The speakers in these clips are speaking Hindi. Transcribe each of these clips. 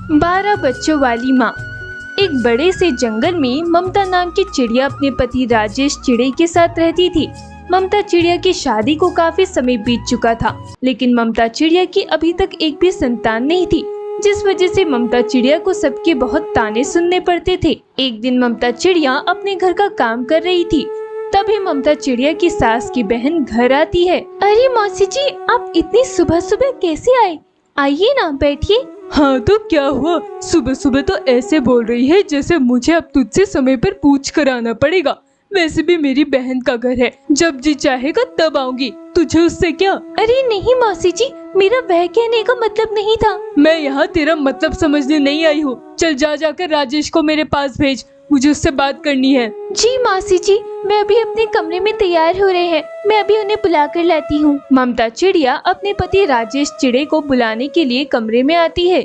12 बच्चों वाली माँ। एक बड़े से जंगल में ममता नाम की चिड़िया अपने पति राजेश चिड़ै के साथ रहती थी। ममता चिड़िया की शादी को काफी समय बीत चुका था, लेकिन ममता चिड़िया की अभी तक एक भी संतान नहीं थी, जिस वजह से ममता चिड़िया को सबके बहुत ताने सुनने पड़ते थे। एक दिन ममता चिड़िया अपने घर का काम कर रही थी, तभी ममता चिड़िया की सास की बहन घर आती है। अरे मौसी जी, आप इतनी सुबह सुबह कैसे आए? आइए ना, बैठिए। हाँ तो क्या हुआ? सुबह सुबह तो ऐसे बोल रही है जैसे मुझे अब तुझसे समय पर पूछ कर आना पड़ेगा। वैसे भी मेरी बहन का घर है, जब जी चाहेगा तब आऊंगी, तुझे उससे क्या? अरे नहीं मौसी जी, मेरा वह कहने का मतलब नहीं था। मैं यहाँ तेरा मतलब समझने नहीं आई हूँ। चल जाकर राजेश को मेरे पास भेज, मुझे उससे बात करनी है। जी मौसी जी, मैं अभी अपने कमरे में तैयार हो रहे हैं, मैं अभी उन्हें बुला कर लाती हूँ। ममता चिड़िया अपने पति राजेश चिड़ै को बुलाने के लिए कमरे में आती है।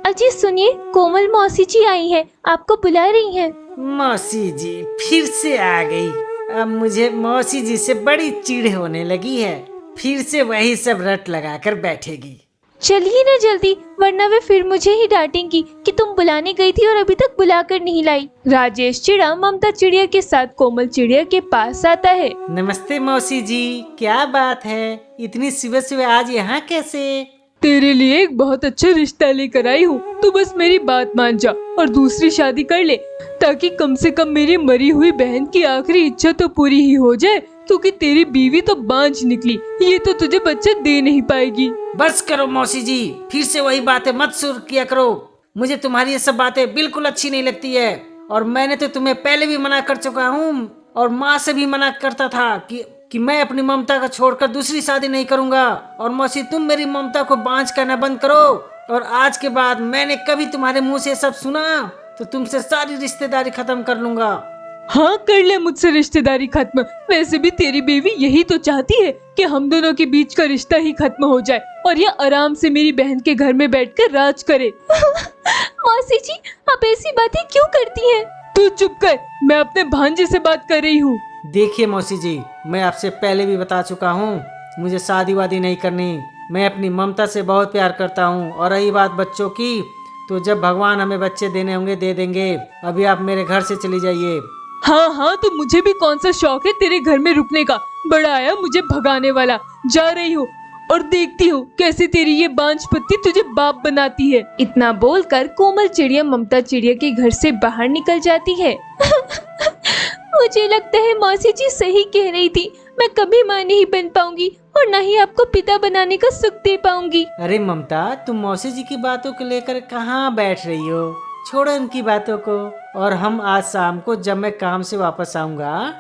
अजी सुनिए, कोमल मौसी जी आई है, आपको बुला रही हैं। मौसी जी फिर से आ गई। अब मुझे मौसी जी से बड़ी चिढ़ होने लगी है। फिर से वही सब रट लगाकर बैठेगी। चलिए ना जल्दी, वरना वे फिर मुझे ही डांटेंगी कि तुम बुलाने गई थी और अभी तक बुलाकर नहीं लाई। राजेश चिड़ा ममता चिड़िया के साथ कोमल चिड़िया के पास आता है। नमस्ते मौसी जी, क्या बात है? इतनी सुबह सुबह आज यहाँ कैसे? तेरे लिए एक बहुत अच्छा रिश्ता लेकर आई हूँ, तू बस मेरी बात मान जा और दूसरी शादी कर ले, ताकि कम से कम मेरी मरी हुई बहन की आखिरी इच्छा तो पूरी ही हो जाए, क्योंकि तेरी बीवी तो बांझ निकली, ये तो तुझे बच्चे दे नहीं पाएगी। बस करो मौसी जी, फिर से वही बातें मत शुरू किया करो। मुझे तुम्हारी ये सब बातें बिल्कुल अच्छी नहीं लगती है, और मैंने तो तुम्हें पहले भी मना कर चुका हूँ, और माँ से भी मना करता था कि मैं अपनी ममता को छोड़कर दूसरी शादी नहीं करूँगा। और मौसी, तुम मेरी ममता को बांझ कहना बंद करो, और आज के बाद मैंने कभी तुम्हारे मुँह से सब सुना तो तुमसे सारी रिश्तेदारी खत्म कर लूंगा। हाँ कर ले मुझसे रिश्तेदारी खत्म। वैसे भी तेरी बीवी यही तो चाहती है कि हम दोनों के बीच का रिश्ता ही खत्म हो जाए और ये आराम से मेरी बहन के घर में बैठकर राज करे। मौसी जी, आप ऐसी बातें क्यों करती हैं? तू चुप कर, मैं अपने भांजे से बात कर रही हूँ। देखिए मौसी जी, मैं आपसे पहले भी बता चुका हूँ, मुझे शादी वादी नहीं करनी। मैं अपनी ममता से बहुत प्यार करता हूँ, और रही बात बच्चों की, तो जब भगवान हमें बच्चे देने होंगे दे देंगे। अभी आप मेरे घर से चली जाइए। हाँ तो मुझे भी कौन सा शौक है तेरे घर में रुकने का, बड़ा आया मुझे भगाने वाला। जा रही हूँ और देखती हूँ कैसे तेरी ये बांझ पत्ती तुझे बाप बनाती है। इतना बोलकर कोमल चिड़िया ममता चिड़िया के घर से बाहर निकल जाती है। मुझे लगता है मौसी जी सही कह रही थी, मैं कभी माँ नहीं बन पाऊंगी और न ही आपको पिता बनाने का सुख दे पाऊंगी। अरे ममता, तुम मौसी जी की बातों को लेकर कहाँ बैठ रही हो? छोड़ो उनकी बातों को। और हम आज शाम को जब मैं काम से वापस आऊंगा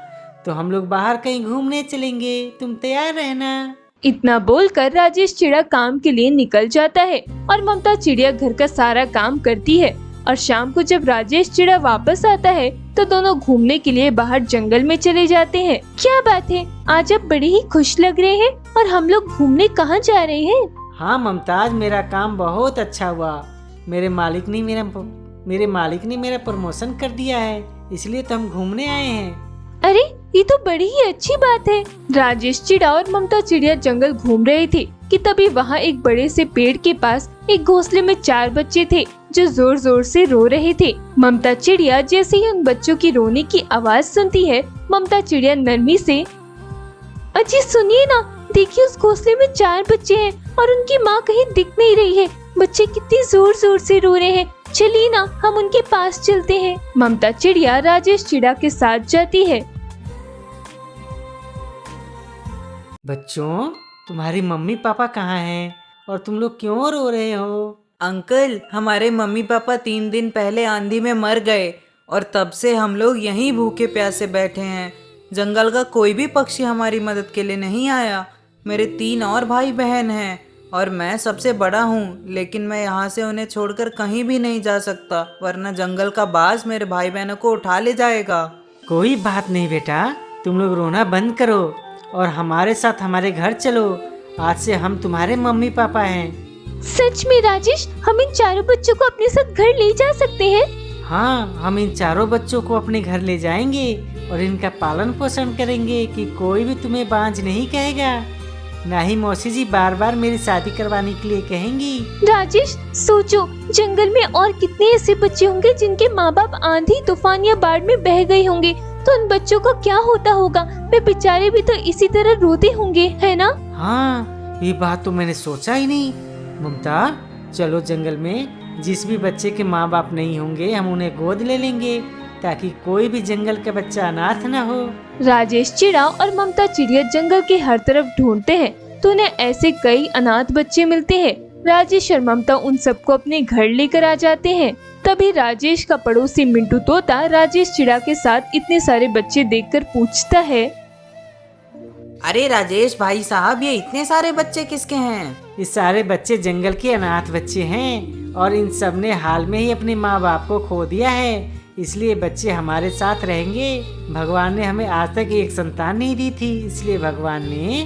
तो हम लोग बाहर कहीं घूमने चलेंगे, तुम तैयार रहना। इतना बोलकर राजेश चिड़ा काम के लिए निकल जाता है और ममता चिड़िया घर का सारा काम करती है। और शाम को जब राजेश चिड़ा वापस आता है तो दोनों घूमने के लिए बाहर जंगल में चले जाते हैं। क्या बात है, आज आप बड़े ही खुश लग रहे हैं, और हम लोग घूमने कहाँ जा रहे हैं? हाँ ममताज, मेरा काम बहुत अच्छा हुआ। मेरे मालिक ने मेरा प्रमोशन कर दिया है, इसलिए तो हम घूमने आए हैं। अरे ये तो बड़ी ही अच्छी बात है। राजेश चिड़ा और ममता चिड़िया जंगल घूम रहे थे कि तभी वहाँ एक बड़े से पेड़ के पास एक घोंसले में 4 बच्चे थे जो जोर जोर से रो रहे थे। ममता चिड़िया जैसे ही उन बच्चों की रोने की आवाज सुनती है, ममता चिड़िया नरमी से, अजी सुनिए ना, देखिए उस घोंसले में 4 बच्चे हैं और उनकी माँ कहीं दिख नहीं रही है। बच्चे कितनी जोर जोर से रो रहे हैं, चलिए ना हम उनके पास चलते हैं। ममता चिड़िया राजेश चिड़ा के साथ जाती है। बच्चों, तुम्हारी मम्मी पापा कहाँ हैं और तुम लोग क्यों रो रहे हो? अंकल, हमारे मम्मी पापा 3 दिन पहले आंधी में मर गए और तब से हम लोग यहीं भूखे प्यासे बैठे हैं। जंगल का कोई भी पक्षी हमारी मदद के लिए नहीं आया। मेरे 3 और भाई बहन हैं और मैं सबसे बड़ा हूँ, लेकिन मैं यहाँ से उन्हें छोड़कर कहीं भी नहीं जा सकता, वरना जंगल का बाज मेरे भाई बहनों को उठा ले जाएगा। कोई बात नहीं बेटा, तुम लोग रोना बंद करो और हमारे साथ हमारे घर चलो। आज से हम तुम्हारे मम्मी पापा हैं। सच में राजेश, हम इन 4 बच्चों को अपने साथ घर ले जा सकते हैं? हाँ, हम इन 4 बच्चों को अपने घर ले जाएंगे और इनका पालन पोषण करेंगे कि कोई भी तुम्हें बांझ नहीं कहेगा। ना ही मौसी जी बार बार मेरी शादी करवाने के लिए कहेंगी। राजेश, सोचो जंगल में और कितने ऐसे बच्चे होंगे जिनके माँ बाप आंधी तूफान या बाढ़ में बह गए होंगे, तो उन बच्चों को क्या होता होगा। वे बेचारे भी तो इसी तरह रोते होंगे, है ना? हाँ, ये बात तो मैंने सोचा ही नहीं। ममता, चलो जंगल में जिस भी बच्चे के माँ बाप नहीं होंगे हम उन्हें गोद ले लेंगे, ताकि कोई भी जंगल का बच्चा अनाथ न हो। राजेश चिड़ा और ममता चिड़िया जंगल के हर तरफ ढूंढते हैं तो उन्हें ऐसे कई अनाथ बच्चे मिलते हैं। राजेश और ममता उन सबको अपने घर लेकर आ जाते हैं। तभी राजेश का पड़ोसी मिंटू तोता राजेश चिड़ा के साथ इतने सारे बच्चे देखकर पूछता है, अरे राजेश भाई साहब, ये इतने सारे बच्चे किसके हैं? ये सारे बच्चे जंगल के अनाथ बच्चे हैं और इन सब ने हाल में ही अपने माँ बाप को खो दिया है, इसलिए बच्चे हमारे साथ रहेंगे। भगवान ने हमें आज तक एक संतान नहीं दी थी, इसलिए भगवान ने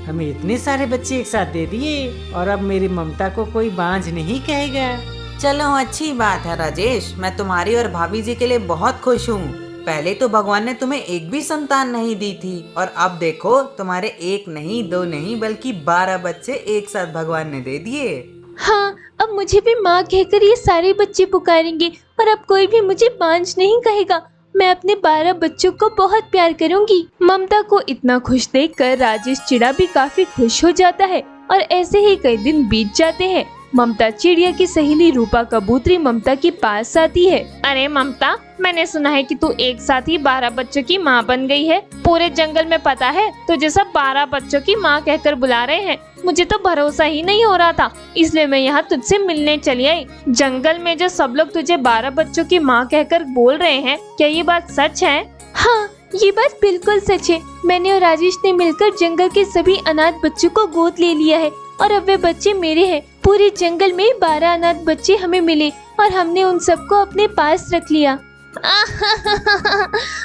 हमें इतने सारे बच्चे एक साथ दे दिए और अब मेरी ममता को कोई बांझ नहीं कहेगा। चलो अच्छी बात है राजेश, मैं तुम्हारी और भाभी जी के लिए बहुत खुश हूँ। पहले तो भगवान ने तुम्हें एक भी संतान नहीं दी थी और अब देखो तुम्हारे एक नहीं, दो नहीं, बल्कि 12 बच्चे एक साथ भगवान ने दे दिए। हाँ, अब मुझे भी माँ कहकर ये सारे बच्चे पुकारेंगे और अब कोई भी मुझे बांझ नहीं कहेगा। मैं अपने 12 बच्चों को बहुत प्यार करूंगी। ममता को इतना खुश देखकर राजेश चिड़ा भी काफी खुश हो जाता है और ऐसे ही कई दिन बीत जाते हैं। ममता चिड़िया की सहेली रूपा कबूतरी ममता के पास आती है। अरे ममता, मैंने सुना है कि तू एक साथ ही 12 बच्चों की माँ बन गई है। पूरे जंगल में पता है तुझे सब 12 बच्चों की माँ कहकर बुला रहे हैं। मुझे तो भरोसा ही नहीं हो रहा था, इसलिए मैं यहाँ तुझसे मिलने चली आई। जंगल में जो सब लोग तुझे 12 बच्चों की माँ कहकर बोल रहे हैं, क्या ये बात सच है? हाँ, ये बात बिल्कुल सच है। मैंने और राजेश ने मिलकर जंगल के सभी अनाथ बच्चों को गोद ले लिया है और अब वे बच्चे मेरे हैं। पूरे जंगल में 12 अनाथ बच्चे हमें मिले और हमने उन सबको अपने पास रख लिया।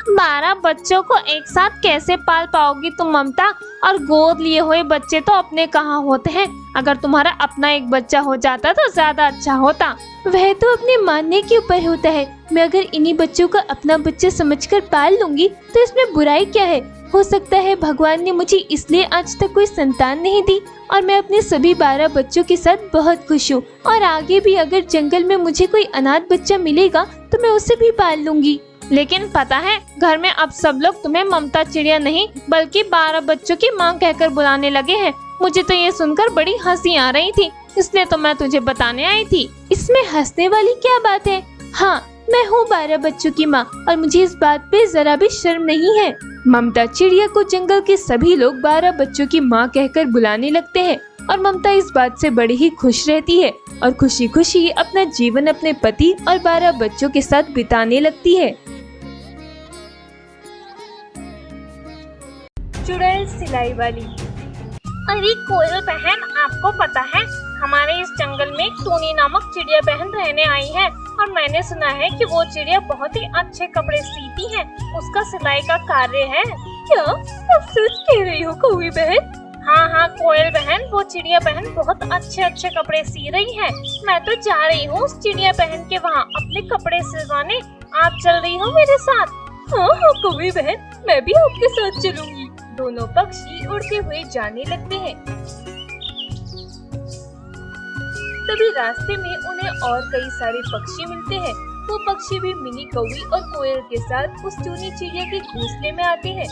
12 बच्चों को एक साथ कैसे पाल पाओगी तुम ममता? और गोद लिए हुए बच्चे तो अपने कहाँ होते हैं? अगर तुम्हारा अपना एक बच्चा हो जाता तो ज्यादा अच्छा होता। वह तो अपने मानने के ऊपर होता है। मैं अगर इन्हीं बच्चों को अपना बच्चा समझकर पाल लूंगी तो इसमें बुराई क्या है? हो सकता है भगवान ने मुझे इसलिए आज तक कोई संतान नहीं दी और मैं अपने सभी 12 बच्चों के साथ बहुत खुश हूँ और आगे भी अगर जंगल में मुझे कोई अनाथ बच्चा मिलेगा तो मैं उसे भी पाल लूंगी। लेकिन पता है, घर में अब सब लोग तुम्हें ममता चिड़िया नहीं बल्कि 12 बच्चों की माँ कहकर बुलाने लगे हैं। मुझे तो ये सुनकर बड़ी हंसी आ रही थी, इसलिए तो मैं तुझे बताने आई थी। इसमें हंसने वाली क्या बात है? हाँ, मैं हूँ 12 बच्चों की माँ और मुझे इस बात पे जरा भी शर्म नहीं है। ममता चिड़िया को जंगल के सभी लोग 12 बच्चों की माँ कहकर बुलाने लगते हैं और ममता इस बात से बड़ी ही खुश रहती है और खुशी खुशी अपना जीवन अपने पति और 12 बच्चों के साथ बिताने लगती है। चुड़ैल सिलाई वाली। अरे कोयल बहन, आपको पता है हमारे इस जंगल में एक टूनी नामक चिड़िया बहन रहने आई है और मैंने सुना है कि वो चिड़िया बहुत ही अच्छे कपड़े सीती है। उसका सिलाई का कार्य है। क्या आप सच कह रही हो कौवी बहन? हाँ हाँ कोयल बहन, वो चिड़िया बहन बहुत अच्छे अच्छे कपड़े सी रही है। मैं तो जा रही हूँ उस चिड़िया बहन के वहाँ अपने कपड़े सिलवाने। आप चल रही हो मेरे साथ? हाँ हाँ कौवी बहन, मैं भी आपके साथ चलूंगी। दोनों पक्षी उड़ते हुए जाने लगते हैं। तभी रास्ते में उन्हें और कई सारे पक्षी मिलते हैं। वो पक्षी भी मिनी कौवी और कोयल के साथ उस टूनी चिड़िया के घोंसले में आते हैं।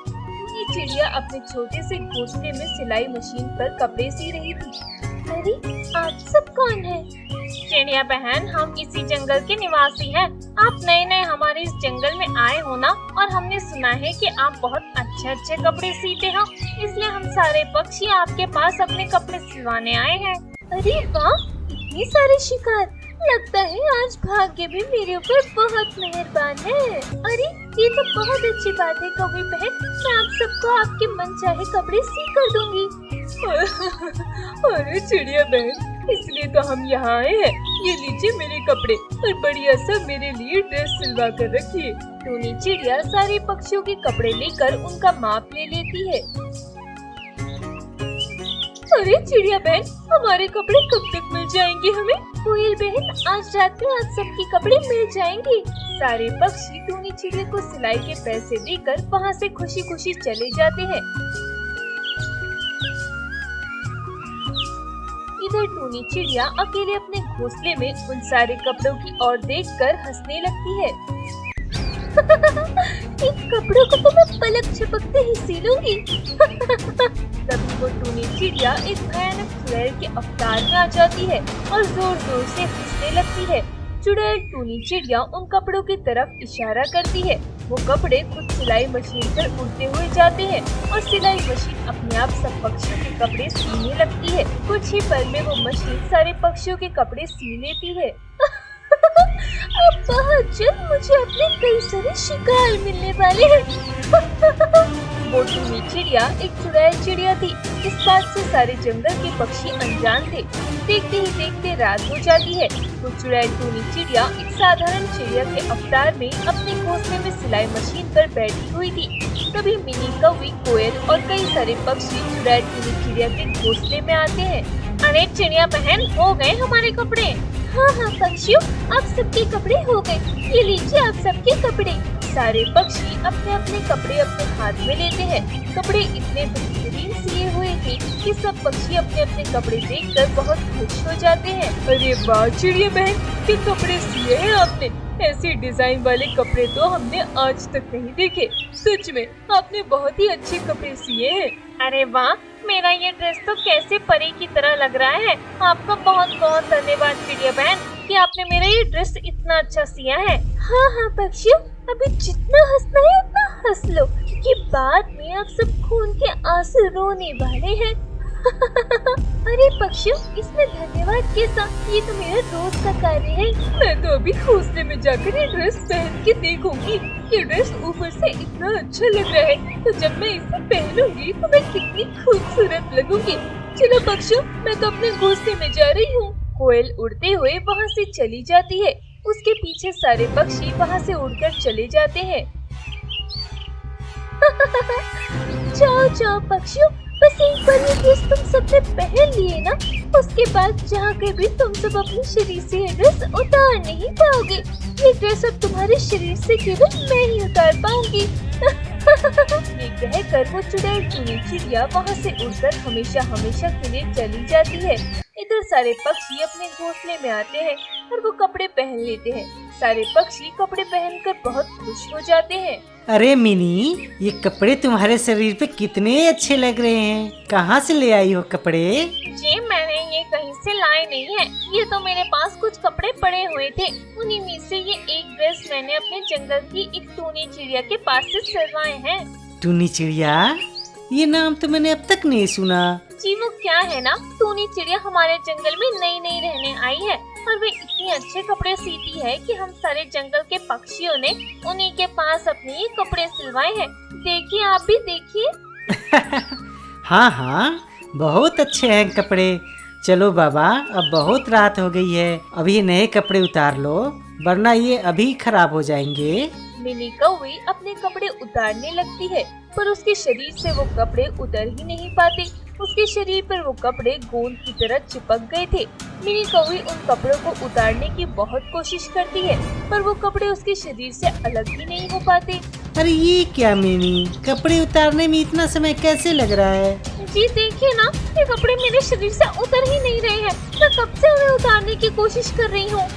टूनी चिड़िया अपने छोटे से घोंसले में सिलाई मशीन पर कपड़े सी रही थी। अरे आप सब कौन है? चिड़िया बहन, हम इसी जंगल के निवासी हैं। आप नए नए हमारे इस जंगल में आए हो ना, और हमने सुना है कि आप बहुत अच्छे अच्छे कपड़े सीते हो, इसलिए हम सारे पक्षी आपके पास अपने कपड़े सिलवाने आए हैं। अरे वाह, इतने सारे शिकार! लगता है आज भाग्य भी मेरे ऊपर बहुत मेहरबान है। अरे ये तो बहुत अच्छी बात है कौवी बहन, मैं आप सबको आपके मनचाहे कपड़े सी कर दूंगी। अरे चिड़िया बहन, इसलिए तो हम यहाँ आए हैं। ये लीजिए मेरे कपड़े और बढ़िया सा मेरे लिए ड्रेस सिलवा कर रखिए। टूनी चिड़िया सारे पक्षियों के कपड़े लेकर उनका माप ले लेती है। अरे चिड़िया बहन, हमारे कपड़े कब तक मिल जाएंगे हमें? कोयल बहन, आज रात में आप सबके कपड़े मिल जाएंगे। सारे पक्षी टूनी चिड़िया को सिलाई के पैसे देकर वहाँ से खुशी खुशी चले जाते हैं। इधर टूनी चिड़िया अकेले अपने घोंसले में उन सारे कपड़ों की ओर देखकर हंसने लगती है। इन कपड़ों को तो मैं पलक झपकते ही सी लूंगी। तभी वो टूनी चिड़िया एक भयानक चुड़ैल के अवतार में आ जाती है और जोर जोर से हंसने लगती है। चुड़ैल टूनी चिड़िया उन कपड़ों की तरफ इशारा करती है। वो कपड़े खुद सिलाई मशीन पर उड़ते हुए जाते हैं और सिलाई मशीन अपने आप सब पक्षियों के कपड़े सीने लगती है। कुछ ही पल में वो मशीन सारे पक्षियों के कपड़े सी लेती है। अब बहुत जल्द मुझे अपने कई सारे शिकार मिलने वाले हैं। वो टूनी चिड़िया एक चुड़ैल चिड़िया थी। इस बात से सारे जंगल के पक्षी अनजान थे। देखते ही देखते रात हो जाती है। वो चुड़ैल टूनी चिड़िया एक साधारण चिड़िया के अवतार में अपने घोंसले में सिलाई मशीन पर बैठी हुई थी। तभी मिनी कौवी, कोयल और कई सारे पक्षी चुड़ैल टूनी चिड़िया के घोंसले में आते हैं। अरे चिड़िया बहन, हो गए हमारे कपड़े। हाँ हाँ पक्षियों, आप सबके कपड़े हो गए। ये लीजिए आप सबके कपड़े। सारे पक्षी अपने अपने कपड़े अपने हाथ में लेते हैं। कपड़े इतने बेहतरीन सिए हुए थे कि सब पक्षी अपने अपने कपड़े देखकर बहुत खुश हो जाते हैं। अरे वाह चिड़िया बहन, के कपड़े सिए हैं आपने। ऐसे डिजाइन वाले कपड़े तो हमने आज तक नहीं देखे। सच में आपने बहुत ही अच्छे कपड़े सिए हैं। अरे वाह, मेरा ये ड्रेस तो कैसे परी की तरह लग रहा है। आपका बहुत बहुत धन्यवाद चिड़िया बहन कि आपने मेरा ये ड्रेस इतना अच्छा सिया है। हाँ हाँ पक्षियों, अभी जितना हंसना है उतना हंस लो, क्योंकि बाद में आप सब खून के आंसू रोने वाले हैं। अरे पक्षियों, इसमें धन्यवाद कैसा? ये तो मेरा रोज का कार्य है। मैं तो अभी घोंसले में जाकर ये ड्रेस पहन के देखूंगी। ये ड्रेस ऊपर से इतना अच्छा लग रहा है, तो जब मैं इसे पहनूंगी तो मैं कितनी खूबसूरत लगूंगी। चलो पक्षियों, मैं तो अपने घोंसले में जा रही हूँ। कोयल उड़ते हुए वहाँ से चली जाती है। उसके पीछे सारे पक्षी वहाँ से उड़कर चले जाते हैं। जाओ जाओ पक्षियों, बस एक बार ये ड्रेस तुम सबने पहन लिए ना, उसके बाद जहाँ के भी तुम सब अपने शरीर से ये ड्रेस उतार नहीं पाओगे। ये ड्रेस अब तुम्हारे शरीर से केवल मैं ही उतार पाऊंगी। ये कहकर वो चुड़ैल टूनी चिड़िया वहाँ से उड़कर हमेशा हमेशा के लिए चली जाती है। इधर सारे पक्षी अपने घोंसले में आते हैं और वो कपड़े पहन लेते हैं। सारे पक्षी कपड़े पहनकर बहुत खुश हो जाते हैं। अरे मिनी, ये कपड़े तुम्हारे शरीर पे कितने अच्छे लग रहे हैं। कहाँ से ले आई हो कपड़े? जी मैंने ये कहीं से लाए नहीं है, ये तो मेरे पास कुछ कपड़े पड़े हुए थे। उन्हीं में से ये एक ड्रेस मैंने अपने जंगल की एक टूनी चिड़िया के पास से सिलवाए हैं। टूनी चिड़िया? ये नाम तो मैंने अब तक नहीं सुना। जी वो क्या है ना, टूनी चिड़िया हमारे जंगल में नई नई रहने आई है और वे इतने अच्छे कपड़े सीती है कि हम सारे जंगल के पक्षियों ने उन्हीं के पास अपने ये कपड़े सिलवाए हैं। देखिए, आप भी देखिए। हाँ हाँ, बहुत अच्छे हैं कपड़े। चलो बाबा, अब बहुत रात हो गई है, अभी नए कपड़े उतार लो, वरना ये अभी खराब हो जाएंगे। मिनी कौवी अपने कपड़े उतारने लगती है, पर उसके शरीर से वो कपड़े उतर ही नहीं पाते। उसके शरीर पर वो कपड़े गोंद की तरह चिपक गए थे। मिनी कौवी उन कपड़ों को उतारने की बहुत कोशिश करती है, पर वो कपड़े उसके शरीर से अलग ही नहीं हो पाते। अरे ये क्या मिनी, कपड़े उतारने में इतना समय कैसे लग रहा है? जी देखिए ना, ये कपड़े मेरे शरीर से उतर ही नहीं रहे हैं। मैं कब से उन्हें उतारने की कोशिश कर रही हूँ।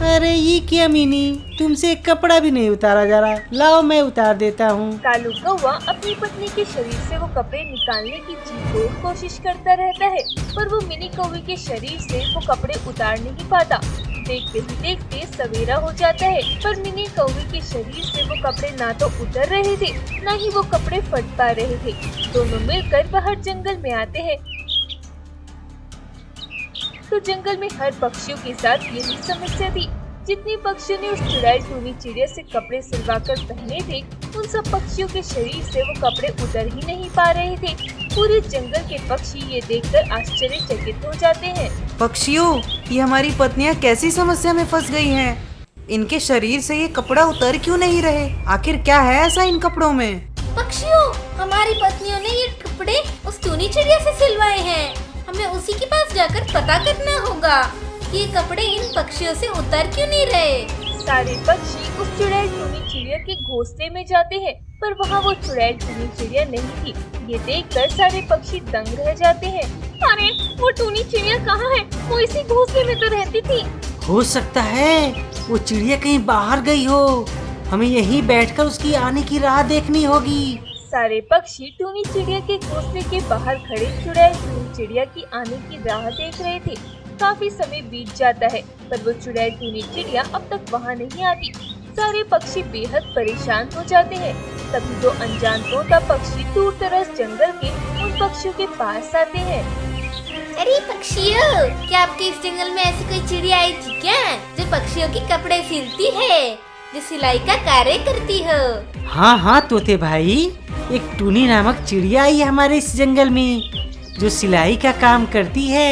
अरे ये क्या मिनी, तुमसे एक कपड़ा भी नहीं उतारा जा रहा। लाओ मैं उतार देता हूँ। कालू कौवा अपनी पत्नी के शरीर से वो कपड़े निकालने की जी तोड़ कोशिश करता रहता है, पर वो मिनी कौवी के शरीर से वो कपड़े उतार नहीं पाता। देखते ही देखते सवेरा हो जाता है, पर मिनी कौवी के शरीर से वो कपड़े ना तो उतर रहे थे, न ही वो कपड़े फट पा रहे थे। दोनों मिलकर बाहर जंगल में आते हैं, तो जंगल में हर पक्षियों के साथ यही समस्या थी। जितने पक्षियों ने उस चुड़ैल टूनी चिड़िया से कपड़े सिलवाकर पहने थे, उन सब पक्षियों के शरीर से वो कपड़े उतर ही नहीं पा रहे थे। पूरे जंगल के पक्षी ये देखकर आश्चर्यचकित हो जाते हैं। पक्षियों, ये हमारी पत्नियां कैसी समस्या में फंस गई हैं? इनके शरीर से ये कपड़ा उतर क्यों नहीं रहे? आखिर क्या है ऐसा इन कपड़ों में? पक्षियों, हमारी पत्नियों ने ये कपड़े उस टूनी चिड़िया से सिलवाए हैं। उसी के पास जाकर पता करना होगा कि ये कपड़े इन पक्षियों से उतर क्यों नहीं रहे। सारे पक्षी उस चुड़ैल टूनी चिड़िया के घोंसले में जाते हैं, पर वहाँ वो चुड़ैल टूनी चिड़िया नहीं थी। ये देखकर सारे पक्षी दंग रह जाते हैं। अरे वो टूनी चिड़िया कहाँ है? वो इसी घोंसले में तो रहती थी। हो सकता है वो चिड़िया कहीं बाहर गई हो। हमें यहीं बैठकर उसकी आने की राह देखनी होगी। सारे पक्षी टूनी चिड़िया के घोंसले के बाहर खड़े चुड़ैल टूनी चिड़िया की आने की राह देख रहे थे। काफी समय बीत जाता है, पर वो चुड़ैल टूनी चिड़िया अब तक वहाँ नहीं आती। सारे पक्षी बेहद परेशान हो जाते हैं। तभी दो अनजान तोता पक्षी दूर दराज जंगल के उन पक्षियों के पास आते हैं। अरे पक्षियों, क्या आपके इस जंगल में ऐसी कोई चिड़िया आई थी क्या, जो पक्षियों के कपड़े सिलती है, जो सिलाई का कार्य करती हो? हाँ हाँ तोते भाई, एक टूनी नामक चिड़िया आई है हमारे इस जंगल में, जो सिलाई का काम करती है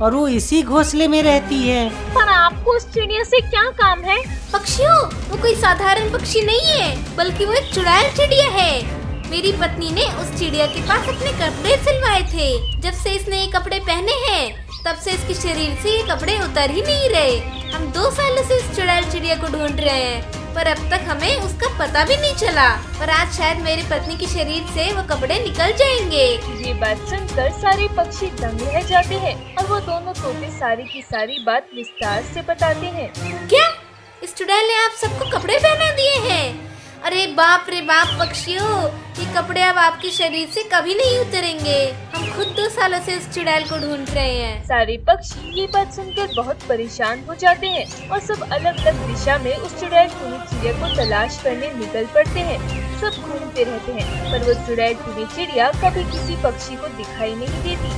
और वो इसी घोंसले में रहती है। पर आपको उस चिड़िया से क्या काम है? पक्षियों, वो कोई साधारण पक्षी नहीं है, बल्कि वो एक चुड़ैल चिड़िया है। मेरी पत्नी ने उस चिड़िया के पास अपने कपड़े सिलवाए थे। जब से इसने ये कपड़े पहने हैं, तब से इसके शरीर से ये कपड़े उतर ही नहीं रहे। हम 2 सालों से इस चुड़ैल चिड़िया को ढूंढ रहे हैं, पर अब तक हमें उसका पता भी नहीं चला। पर आज शायद मेरी पत्नी के शरीर से वो कपड़े निकल जाएंगे। ये बात सुनकर सारे पक्षी दंग रह जाते हैं और वो दोनों तोते सारी की सारी बात विस्तार से बताते हैं। क्या इस चुड़ैल ने आप सबको कपड़े पहना दिए हैं? अरे बाप रे बाप पक्षियों, ये कपड़े अब आपके शरीर से कभी नहीं उतरेंगे। हम खुद 2 सालों से इस चुड़ैल को ढूंढ रहे हैं। सारे पक्षी ये बात सुनकर बहुत परेशान हो जाते हैं और सब अलग अलग दिशा में उस चुड़ैल टूनी चिड़िया को तलाश करने निकल पड़ते हैं। सब घूमते रहते हैं, पर वो चुड़ैल टूनी चिड़िया कभी किसी पक्षी को दिखाई नहीं देती।